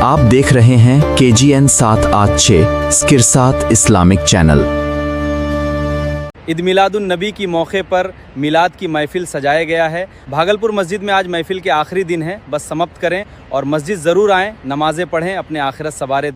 आप देख रहे हैं KGN 786 स्किरसात इस्लामिक चैनल। ईद मिलादुन नबी की मौके पर मिलाद की महफ़िल सजाया गया है। भागलपुर मस्जिद में आज महफ़िल के आखिरी दिन है, बस समाप्त करें और मस्जिद ज़रूर आएँ, नमाज़ें पढ़ें, अपने आखिरत सवारे।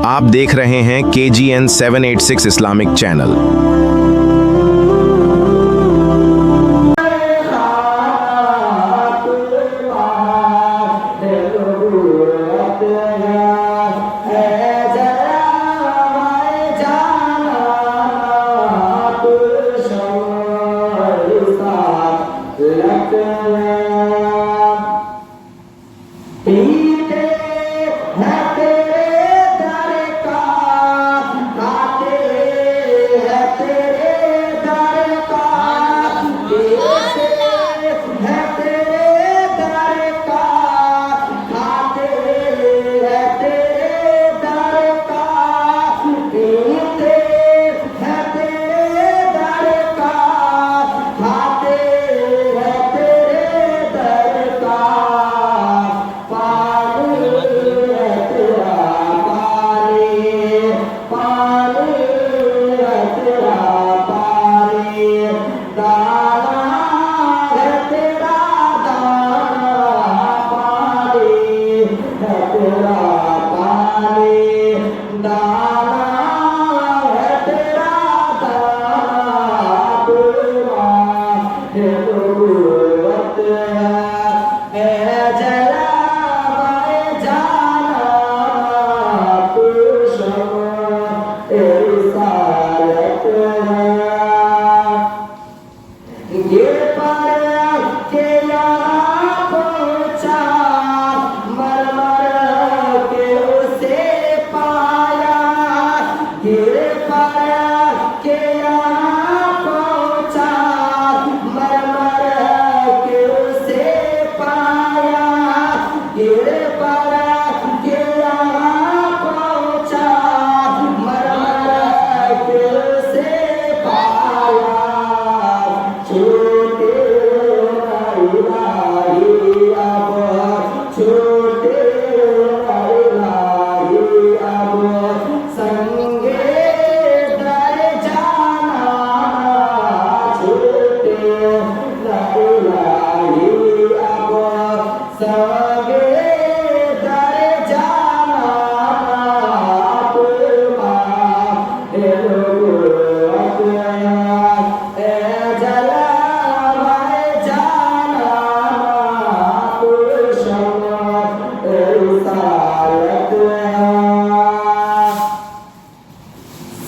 आप देख रहे हैं KGN 786 इस्लामिक चैनल।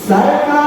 सरकार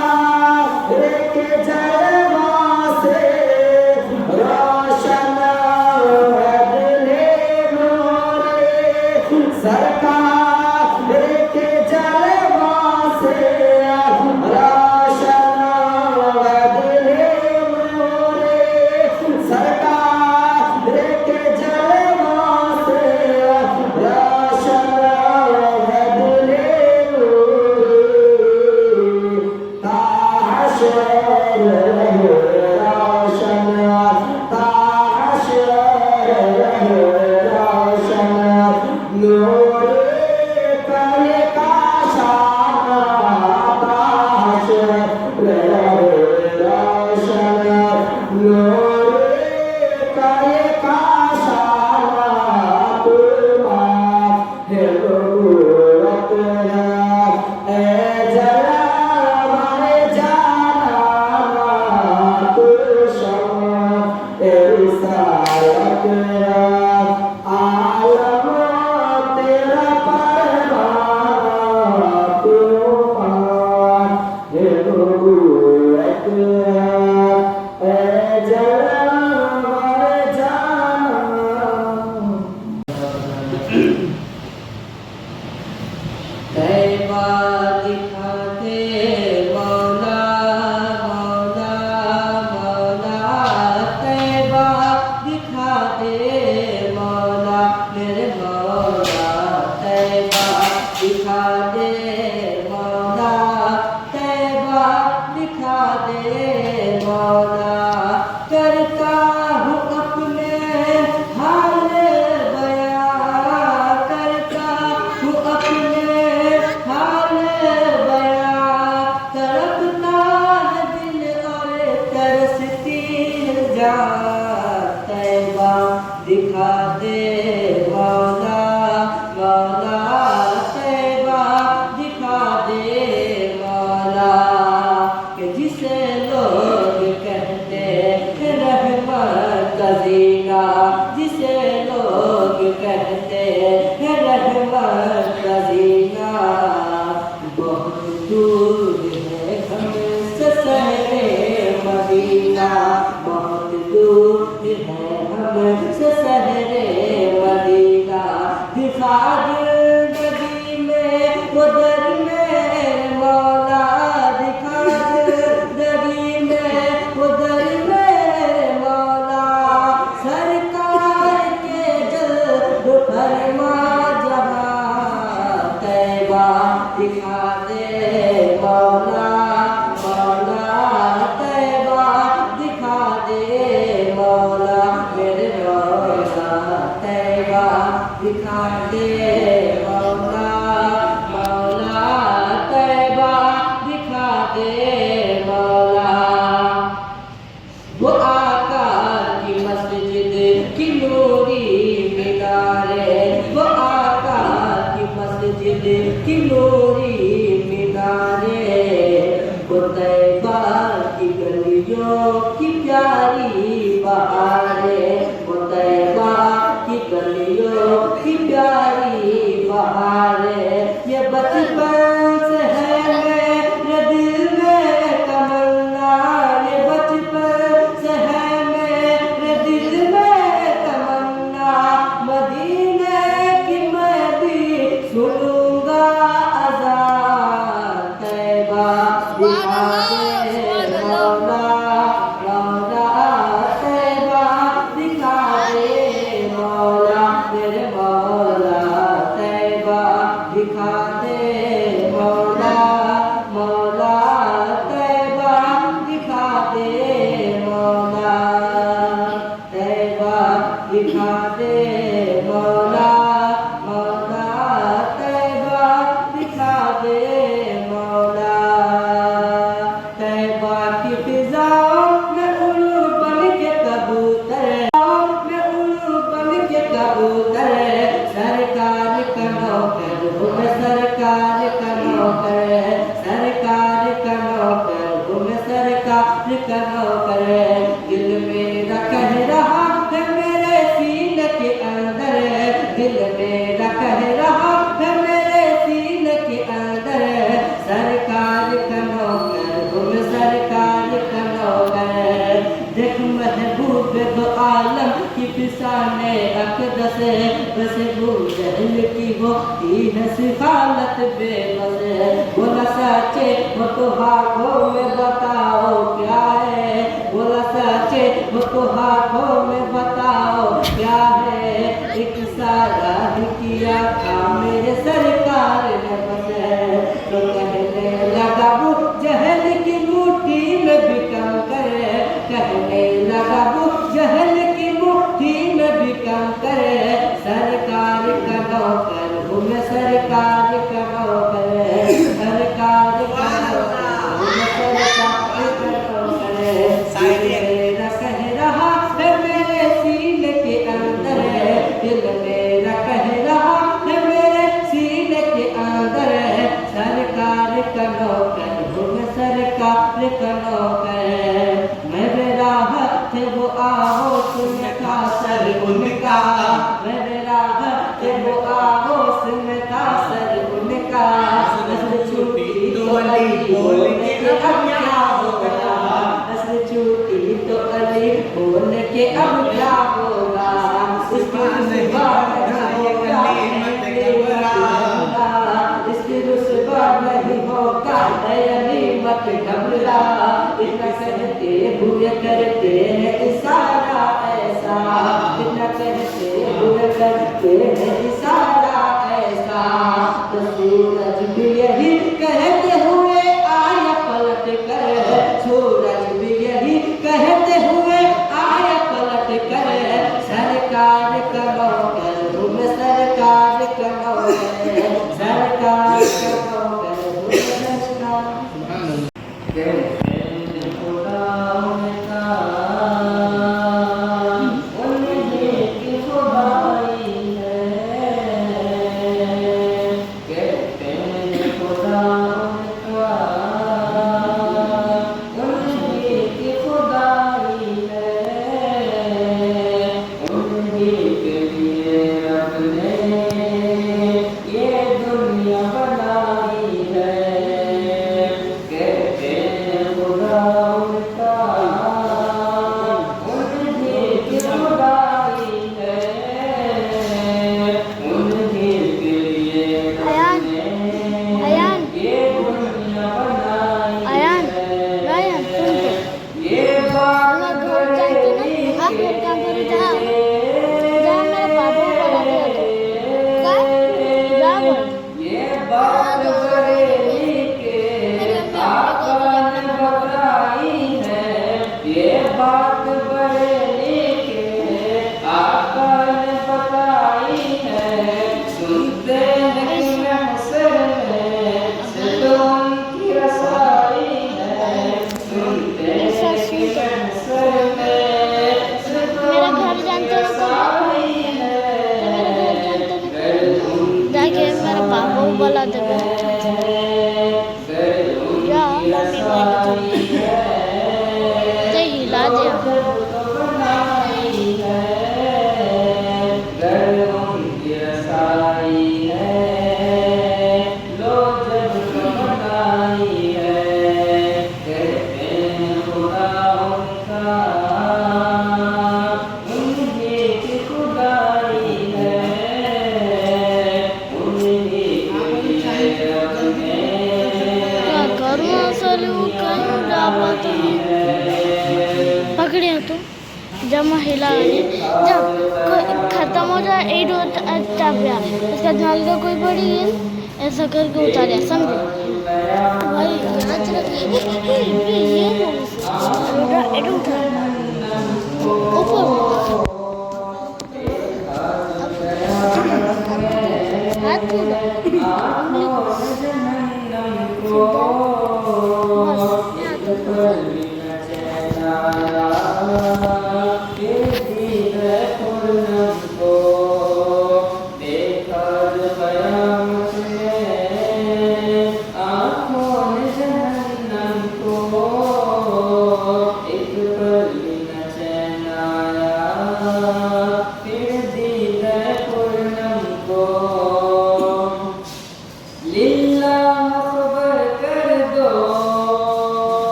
दिखा दे मौला मौला तैबा दिखा दे मौला कि जिसे लोग कहते रहमत का जीना जिसे लोग कहते रहमत का जीना बहुत दूर है हमसे शहरे मदीना बहुत दूर है हमसे शहरे मदीना दिखा जिंदगी में वो दर में मौला दिखा जिंदगी में वो दर में मौला सरकार के जल्द फरमा जहाँ तैबा दिखा दे मौला मौला तैबा दिखा दे मौला मेरे मौला तैबा दिखा दे मौला मौला तैबा दिखा दे मौला वो आका की मस्जिद की नूरी मीनारे वो आका की मस्जिद की नूरी मीनारे वो तैबा की गलियों की प्यारी बहारें वो तैबा की गलियों की प्यारी बहारें ये बचपन से है मेरे दिल में तमन्ना ये बचपन से है मेरे दिल में तमन्ना मदीने की मैं भी सुनूंगा अज़ान तैबा दिखा दे मौला मौला तैबा दिखा दे मौला मेरे मौला तैबा दिखा दे मौला मौला तैबा दिखा दे मौला तैबा दिखा दे मौला मौला तैबा दिखा दे मौला तैबा की फिजाओं में उल्लू बन के कबूतर में उल्लू बन के कबूतर सरकार का नौकर हूँ मैं सरकार का नौकर सरकार का नौकर हूँ मैं सरकार का नौकर दिल मेरा कह रहा है मेरे सीने के अंदर दिल मेरा कह रहा है मेरे सीने के अंदर सरकार का नौकर हूँ मैं सरकार का नौकर देख महबूब दो आलम की फिसाने अकदस बस जहल की होती है सिफालत बेबस बोला सचे वो तो हाथों में बताओ क्या है बोला सचे वो तो हाथों में बताओ क्या है एक सारा ही किया था मेरे सरकार ने बस तो कहने लगा वो जहल की मुट्ठी में बिकम करे कहने लगा वो जहल की मुट्ठी में बिकम करे सरकार का नौकर हूँ मैं सरकार का नौकर सरकार का नौकर हूँ मैं सरकार का नौकर मेरा कह रहा है मेरे सीने के अंदर दिल मेरा कह रहा है मेरे सीने के अंदर सरकार का नौकर हूँ मैं सरकार का नौकर मैं मेरा हाथ वो आओ सुनता सर उनका मैं मेरा हाथ वो आओ सुनता सर उनका नस्ल छूटी तो अली बोल के अब क्या होगा नस्ल छूटी तो अली बोल के अब क्या होगा उसकी रुसवा इसकी रुसवा नहीं होगा अली मत घबरा इतना कहते हुए करते हैं इशारा ऐसा इतना कहते हुए करते हैं इशारा ऐसा तो सूरज भी यही कहते हुए आया पलट कर सूरज भी यही कहते हुए आया पलट कर सरकार का नौकर हूँ मैं सरकार का नौकर सरकार का नौकर हूँ मैं सरकार खुदा बला देवे या मम्मी वाली ते हिला दिया पकड़े तो जब महिला जब खत्म हो जाए एड तब उसका ध्यान का कोई बड़ी गेंद ऐसा करके उतारे समझे भाई याद रखिए ये ऊपर हाथ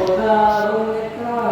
पूरा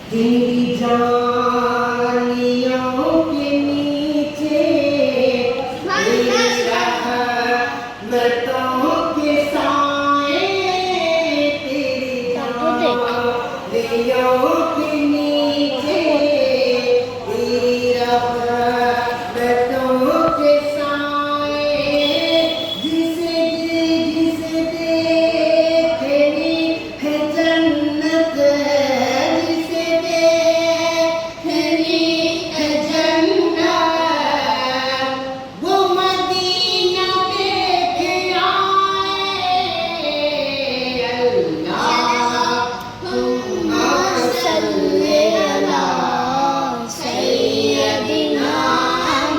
तेरी जानियों के नीचे रहमतों के साए, तेरी जानियों के नीचे तेरी रहमतों के साए, जिसे देखनी है जन्नत, जिसे देखनी है जन्नत, वो मदीना देख आए। अल्लाहुम्मा सल्ली अला सय्यदिना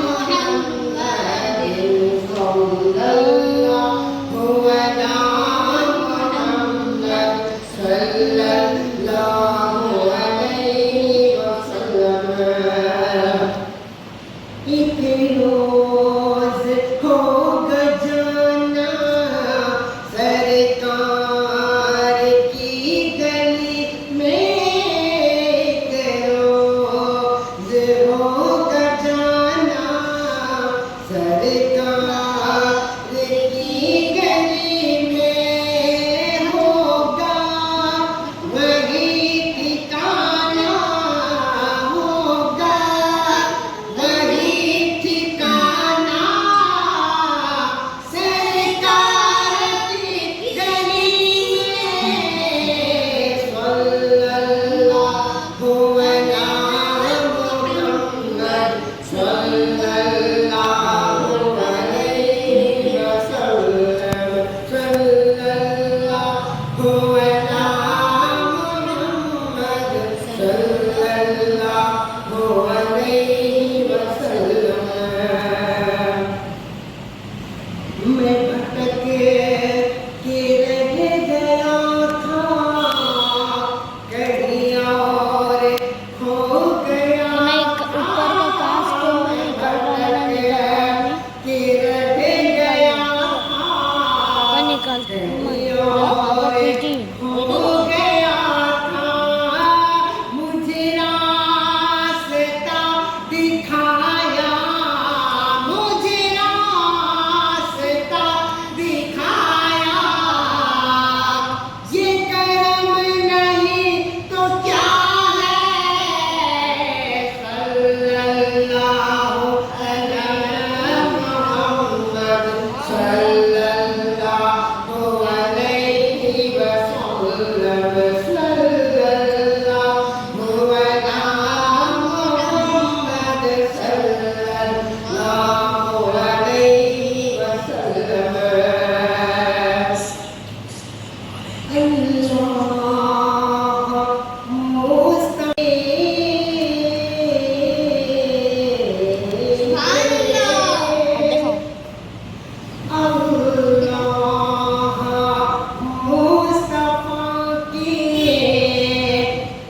मुहम्मदिन सल्लल्लाहु अला मुहम्मद सल्लल्लाहु अलैहि वसल्लम। एक रोज होगा जाना सरकार की गली में, एक रोज होगा जाना सरकार की गली में, होगा वही ठिकाना, होगा वही ठिकाना सरकार की गली में। सल्लल्लाहु अला मुहम्मद सल्लल्लाहु अलैहि वसल्लम, सल्लल्लाहु अला मुहम्मद सल्लल्लाहु अलैहि वसल्लम। मैं भटक के रह गया था, कहीं और हो गया मैं ऊपर का कांच को के रह गया निकालते हो गया था, मुझे रास्ता दिखाया, मुझे रास्ता दिखाया, ये कर्म नहीं तो क्या है। सल्लल्लाहु अला मुहम्मद सल्लल्लाहु अलैहि वसल्लम, सल्लल्लाहु अला मुहम्मद सल्लल्लाहु अलैहि वसल्लम।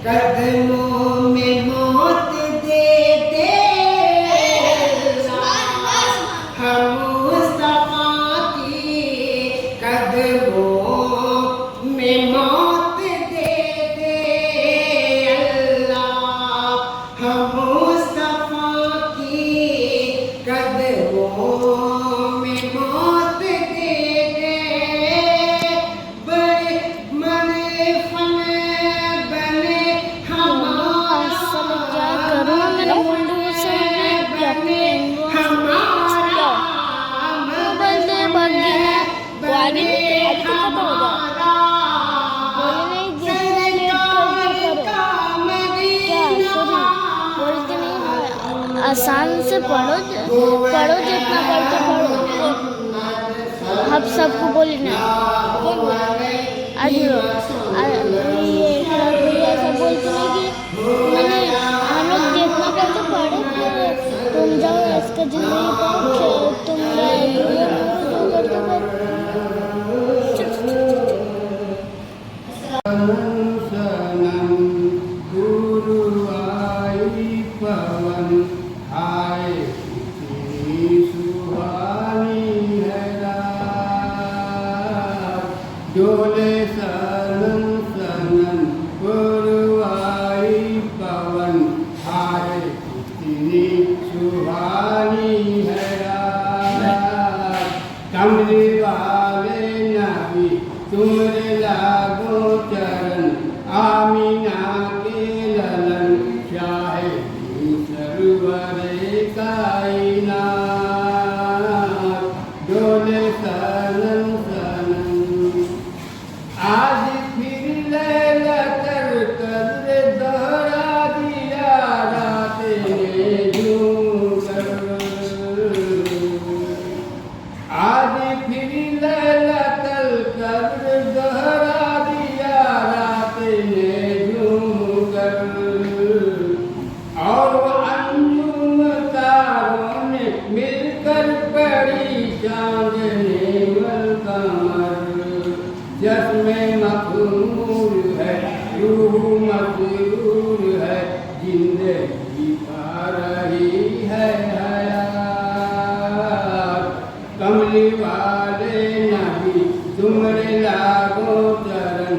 कदमों में मौत दे दे, हम मुस्तफा की कदमों में मौत दे दे। अल्लाह हम मुस्तफा की कदमों में मौत दे दे। बड़े मने फन बने असल क्या करूँ मेरा मुंडू से बोलते भाग्य वो आगे खत्म हो गया, बोले नहीं जितना लेट करके करो, क्या सॉरी बोलते नहीं, आसान से पढ़ो, पढ़ो जितना पढ़ते पढ़ो, हम सबको बोले ना आज ये ऐसा बोलते नहीं कि मैंने हम लोग जितना करते पढ़े, तुम जाओ इसका जिंदगी पाओ, तुम कर दो भाई। चल, चल, चल। सनम गुरु आई पवन आए कितनी सुहानी है रात, डोले सनम सनम गुरु आई पवन आए कितनी सुहानी है रात, कमली वाले नबी तुमरे लागो चरण, आमीना के ललन शाहे सरवरे कायनात, डोले सनम सनम। आज फिर लैलतुल कद्र दोहरा दिया रात ने झूम कर, आज फिर लैलतुल कद्र दोहरा दिया रात ने झूम कर, और वो अंजुम तारों ने मिलकर पड़ी चांदनी वल कमर, जस्मे मखमूर है रूह मसरूर है, जिंदगी पा रही है हयात, कमली वाले नबी तुमरे लागो चरण,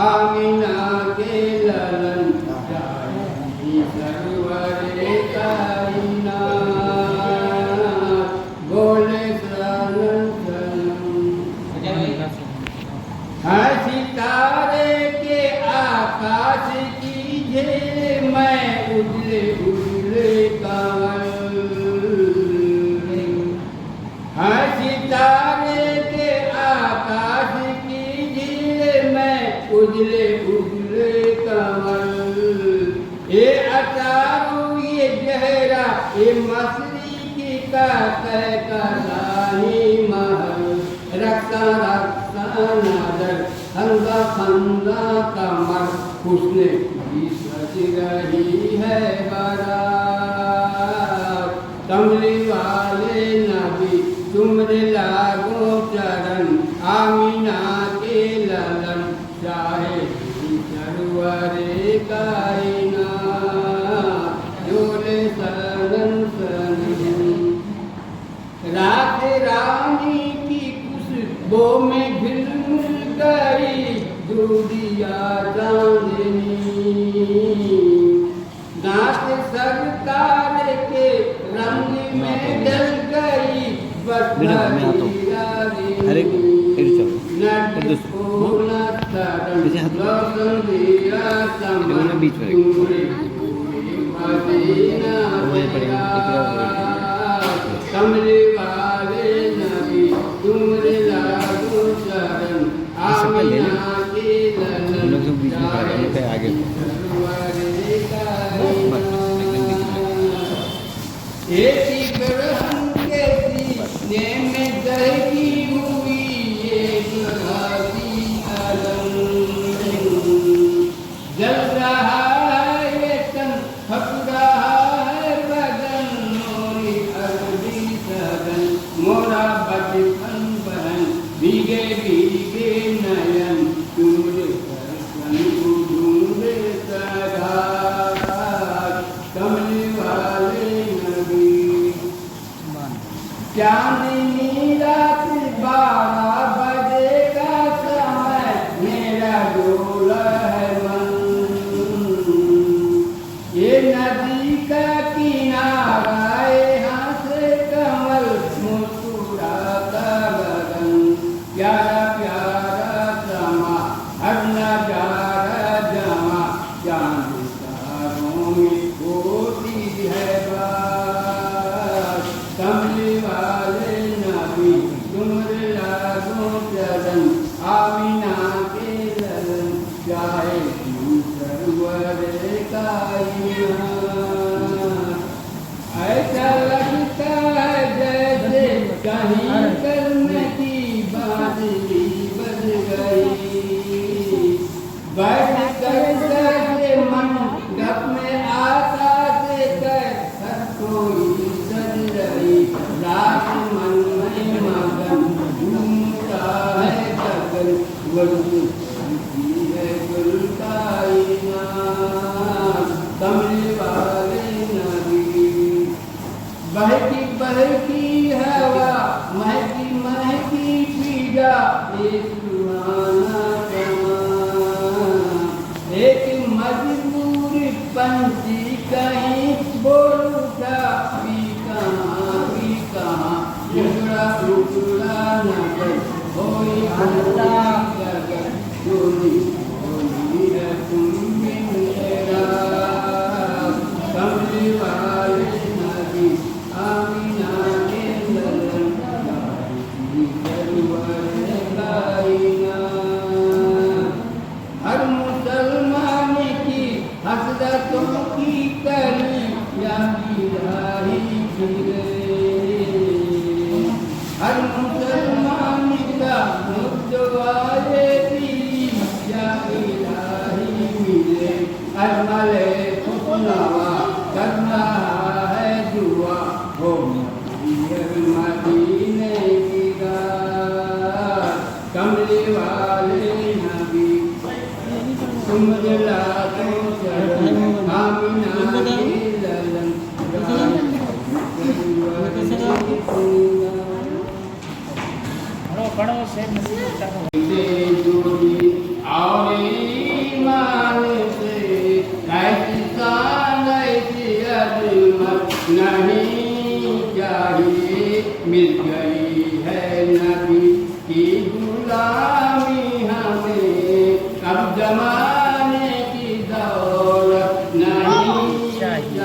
आमीना के ललन शाही सरवरे कायनात, बोले सनम सनम। है सितारे के आकाश कीजिए मैं उजले उजले कमल, है सितारे के आकाश कीजिए मैं उजले उजले कमल, ये अतारू ये जहरा ये मसरी का कलानी महल, रक्षा रक्षा नजर हंगा खंगा कमर, हुस्न की सज रही है बारात, कमली वाले नबी तुमरे लागो चरण, आमीना के ललन चाहे सरवरे कायनात, डोले सनम सनम। रात रानी की खुशबू में झिलमिल गई दूधिया चांदनी, नाच सरकार के रंग में डल गई अरे बीच में कमले वाले नबी तुमरे लागो चरण, आमीना के ललन आगे सरवरे कायनात, एक ग्रहण के सीने में दहकी हुई एक घाटी अलम, जल रहा है ये तन फक रहा है बदन, मोरी अर्दी सदन मोरा बचपन बहन, भीगे भीगे नयन तुमरे दर्शन को ढूंढे सगात, कमली वाले नबी। चांदनी रात 12 बजे का समय, मेरा डोला है मन, ये नदी का किनारा यहाँ से कमल मुस्कुराता गगन, प्यारा प्यारा समा हर नजारा जमा, चांद तारों में होती है बात, कमली वाले नबी तुमरे लागो चरण, आमीना के ललन चाहे सरवरे कायनात, ऐसा लगता है जैसे कहीं करने की बादली बज गई, बैठ कर मन गप में आता से कर हर कोई सज रही, रात मन में मगन वजू है गुल कायनात कमले वाले नबी बहकी हवा महकी पीजा एक सुहाना कमां एक मजबूर पंछी कहीं बोल उठा भी कहाँ टुकड़ा न कर कोई अल्लाह कर चोरी है तुम मेरा कमले वाले नबी आमीना के ललन हर मुसलमान की हसरतों की कली या इलाही फिरे हर मुसलमान का मुद्दवाए दिली या इलाही मिले अरमले खुशनवा करना है दुआ हो मदीने की रात कमले वाले नबी तुम जला तो चरण आमीना के ललन और ईमान से ऐसा नहीं अजमत नहीं चाहिए मिल गई है नबी की गुलामी हमें अब जमाने की दौलत नहीं चाहिए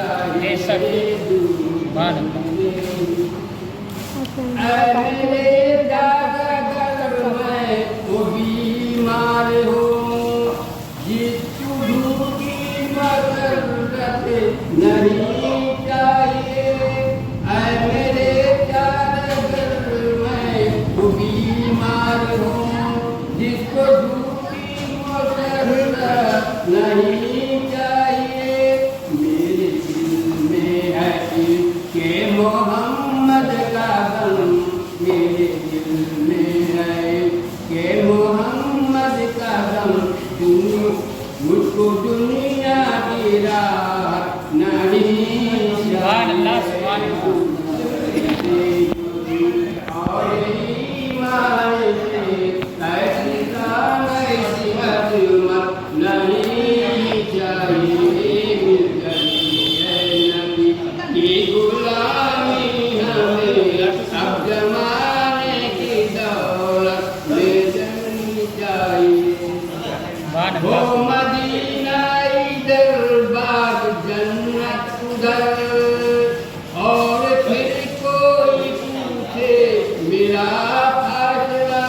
मेरे दादा मैं वो बीमार हूँ जिसको की मदद नहीं चाहिए मेरे दादा मैं वो बीमार हूँ जिसको की मदद नहीं चाहिए मेरे दिल में है कि मोहम्मद का गम मेरे दिल में है कि मोहम्मद का गम मुझको दुनिया की राह नहीं और ईमान से ऐसी अजमत नहीं चाहिए मिल गई है नबी की गुलामी हमें अब जमाने की दौलत ले जानी चाहिए वो मदीना इधर बाग जन्नत उधर और फिर कोई पूछे मेरा फासला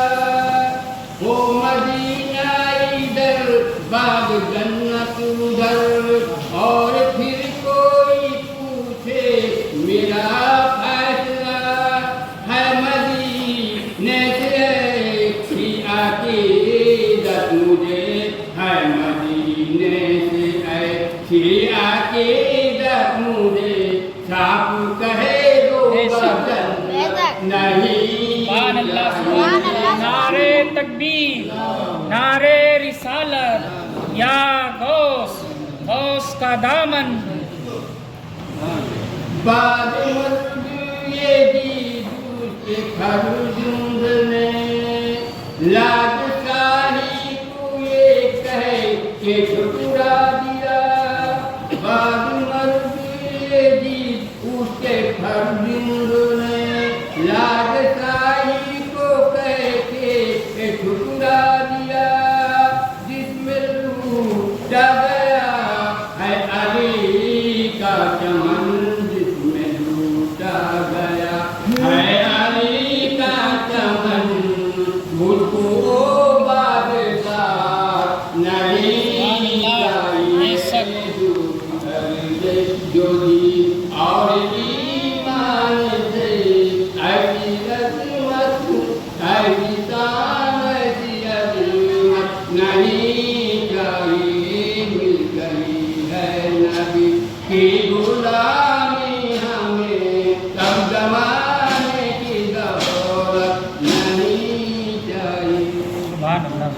वो मदीना इधर बाग जन्नत उधर और फिर कोई पूछे मेरा फैसला है मदीने से की अकीदत मुझे है मदीने से की अकीदत मुझे साफ कहे दो वतन नहीं नारे तकबीर नारे रिसालत या गौस गौस का दामन बाद ये के खरुजुंद ने लाज शाही को ये कहे के ठुकरा दिया बाद ये उसके खरुजुंद ने लाज शाही को कहे के ठुकरा दिया जिसमें टूटा गया है अली का चमन जिसमें टूटा गया है अली का चमन मुझको बादशाह नहीं चाहिए जो और ईमान से ऐसी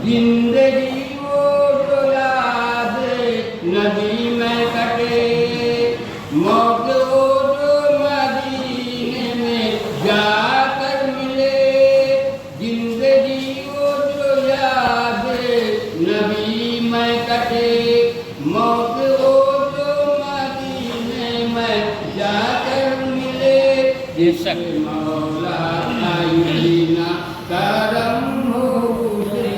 जिंदगी वो जो याद नदी में कटे, मौत वो जो मदीने में जाकर मिले। जिंदगी वो जो याद नबी में कटे, मौत वो जो मदीने में जाकर मिले। बेशक मौला आईना करम हो उसे,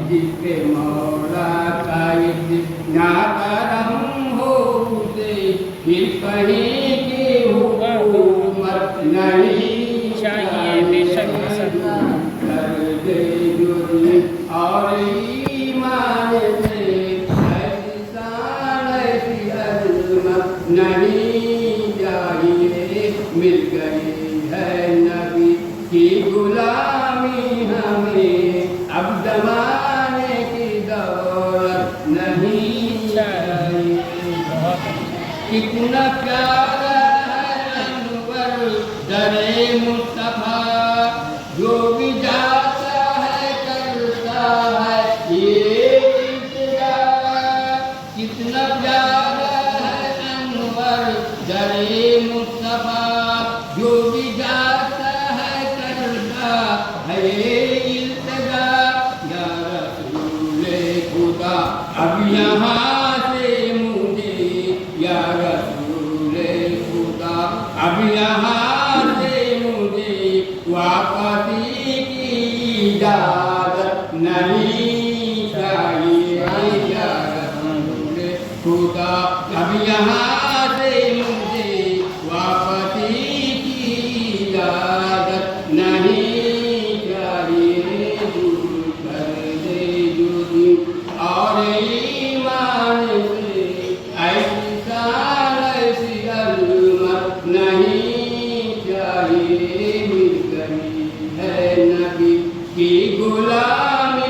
जिसके मौला का इतना करम हो उसे, फिर कहीं की हुकूमत नहीं चाहिए। बेशक कर दे जुर्म और ईमान से, ऐसी शान ऐसी अज़मत नहीं चाहिए। मिल गई है नबी की गुलामी हमें, अब जमाने की दौलत नहीं चाहिए। कितना प्यारा है अनवर दरे मुस्तफा, जो भी जाता है करता है ये इल्तिजा। कितना प्यारा है अनवर दरे मुस्तफा, जो भी जाता है करता है ये इल्तिजा। या रसूले खुदा अब यहाँ से मुझे, या रसूले खुदा अब यहाँ से मुझे वापसी की इजाजत नहीं चाहिए। या रसूले खुदा अब यहाँ से मुझे वापसी की इजाजत नहीं चाहिए। दूर कर दे जुर्म और ईमान से, ऐसी शान ऐसी अज़मत नहीं चाहिए। मिल गई है नबी की गुलामी